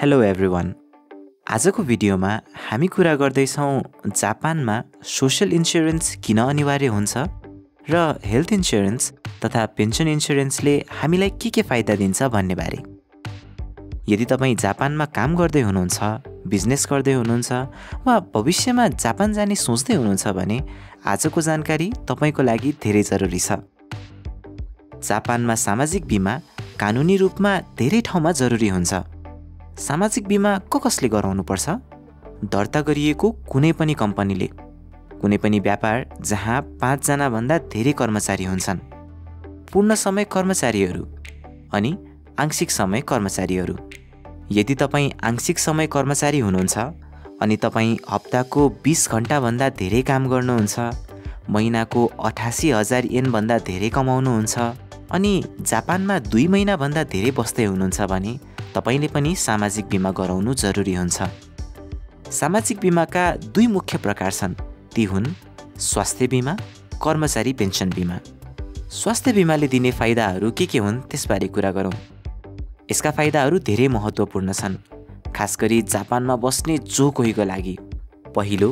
Hello everyone. आजको भिडियोमा हामी कुरा गर्दैछौँ जापानमा सोशल इन्स्योरेन्स किन अनिवार्य हुन्छ र हेल्थ इन्स्योरेन्स तथा पेन्सन इन्स्योरेन्सले हामीलाई के फाइदा दिन्छ भन्ने बारे। यदि तपाईँ जापानमा काम गर्दै हुनुहुन्छ, बिजनेस गर्दै हुनुहुन्छ वा भविष्यमा जापान जाने सोच्दै हुनुहुन्छ भने आजको जानकारी तपाईँको लागि धेरै जरुरी छ। जापानमा सामाजिक बिमा कानुनी रूपमा धेरै ठाउँमा जरुरी हुन्छ। सामाजिक बिमा कसले गराउनु पर्छ? दर्ता गरिएको कुनै पनि कम्पनीले, कुनै पनि व्यापार जहाँ 5 जना भन्दा धेरै कर्मचारी हुन्छन्, पूर्ण समय कर्मचारीहरू अनि आंशिक समय कर्मचारीहरू। यदि तपाईँ आंशिक समय कर्मचारी हुनुहुन्छ अनि तपाईँ हप्ताको 20 घण्टा भन्दा धेरै काम गर्नुहुन्छ, महिनाको 88,000 येन भन्दा धेरै कमाउनुहुन्छ अनि जापानमा 2 महिना भन्दा धेरै बस्दै हुनुहुन्छ भने तपाईले पनि सामाजिक बिमा गराउनु जरुरी हुन्छ। सामाजिक बिमाका 2 मुख्य प्रकार छन्, ती हुन् स्वास्थ्य बिमा, कर्मचारी पेन्सन बिमा। स्वास्थ्य बिमाले दिने फाइदाहरू के हुन् त्यसबारे कुरा गरौँ। यसका फाइदाहरू धेरै महत्त्वपूर्ण छन्, खास गरी जापानमा बस्ने जो कोहीको लागि। पहिलो,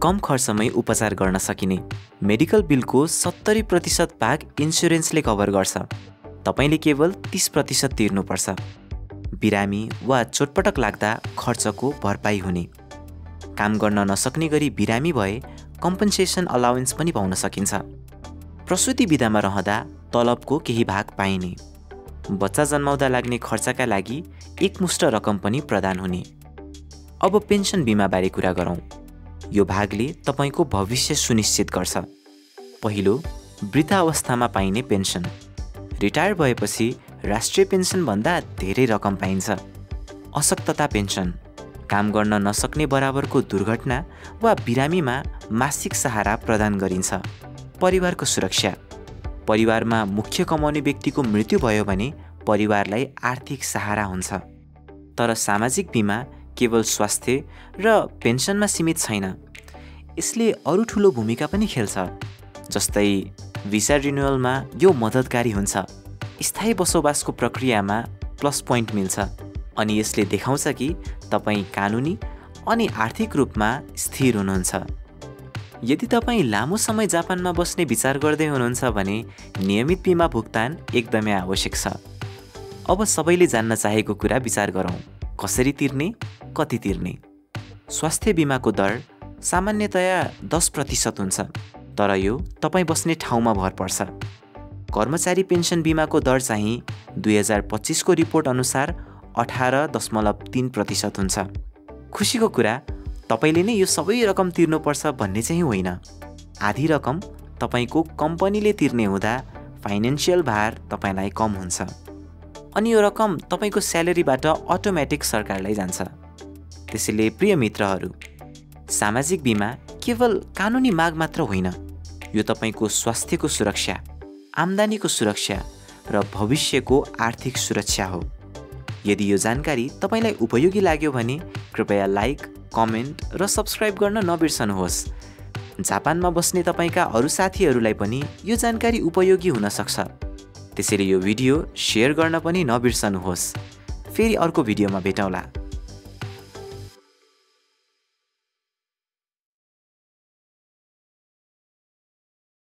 कम खर्चमै उपचार गर्न सकिने। मेडिकल बिलको 70% भाग इन्स्योरेन्सले कभर गर्छ। तपाईले केवल 30% तिर्नुपर्छ। बिरामी वा चोटपटक लाग्दा खर्चको भरपाई हुने। काम गर्न नसक्ने गरी बिरामी भए कम्पन्सेसन अलाउन्स पनि पाउन सकिन्छ। प्रसुति बिदामा रहँदा तलबको केही भाग पाइने। बच्चा जन्माउँदा लाग्ने खर्चका लागि एकमुष्ट रकम पनि प्रदान हुने। अब पेन्सन बिमा बारे कुरा गरौँ। यो भागले तपाईको भविष्य सुनिश्चित गर्छ। पहिलो, वृद्धावस्थामा पाइने पेन्सन। रिटायर भएपछि राष्ट्रिय पेन्सन भन्दा धेरै रकम पाइन्छ। अशक्तता पेन्सन, काम गर्न नसक्ने बराबरको दुर्घटना वा बिरामीमा मासिक सहारा प्रदान गरिन्छ। परिवारको सुरक्षा, परिवारमा मुख्य कमाउने व्यक्तिको मृत्यु भयो भने परिवारलाई आर्थिक सहारा हुन्छ। तर सामाजिक बिमा केवल स्वास्थ्य र पेन्सनमा सीमित छैन, यसले अरू ठुलो भूमिका पनि खेल्छ। जस्तै भिसा रिन्युअलमा यो मद्दतकारी हुन्छ। स्थायी बसोबासको प्रक्रियामा प्लस पोइन्ट मिल्छ अनि यसले देखाउँछ कि तपाईँ कानुनी अनि आर्थिक रूपमा स्थिर हुनुहुन्छ। यदि तपाईँ लामो समय जापानमा बस्ने विचार गर्दै हुनुहुन्छ भने नियमित बिमा भुक्तान एकदमै आवश्यक छ। अब सबैले जान्न चाहेको कुरा विचार गरौँ, कसरी तिर्ने, कति तिर्ने। स्वास्थ्य बिमाको दर सामान्यतया 10% हुन्छ, तर यो तपाईँ बस्ने ठाउँमा भर पर्छ। कर्मचारी पेन्सन बिमाको दर चाहिँ 2025 को रिपोर्ट अनुसार 18.3% हुन्छ। खुसीको कुरा, तपाईले नै यो सबै रकम तिर्नुपर्छ भन्ने चाहिँ होइन। आधी रकम तपाईको कम्पनीले तिर्ने हुँदा फाइनेन्सियल भार तपाईलाई कम हुन्छ अनि यो रकम तपाईको स्यालेरीबाट अटोमेटिक सरकारलाई जान्छ। त्यसैले प्रिय मित्रहरू, सामाजिक बिमा केवल कानुनी माग मात्र होइन, यो तपाईको स्वास्थ्यको सुरक्षा, आम्दानीको सुरक्षा र भविष्यको आर्थिक सुरक्षा हो। यदि यो जानकारी तपाईलाई उपयोगी लाग्यो भने कृपया लाइक, कमेन्ट र सब्स्क्राइब गर्न नबिर्सनुहोस्। जापानमा बस्ने तपाईका अरू साथीहरूलाई पनि यो जानकारी उपयोगी हुन सक्छ। त्यसैले यो भिडियो शेयर गर्न पनि नबिर्सनुहोस्। फेरि अर्को भिडियोमा भेटौँला।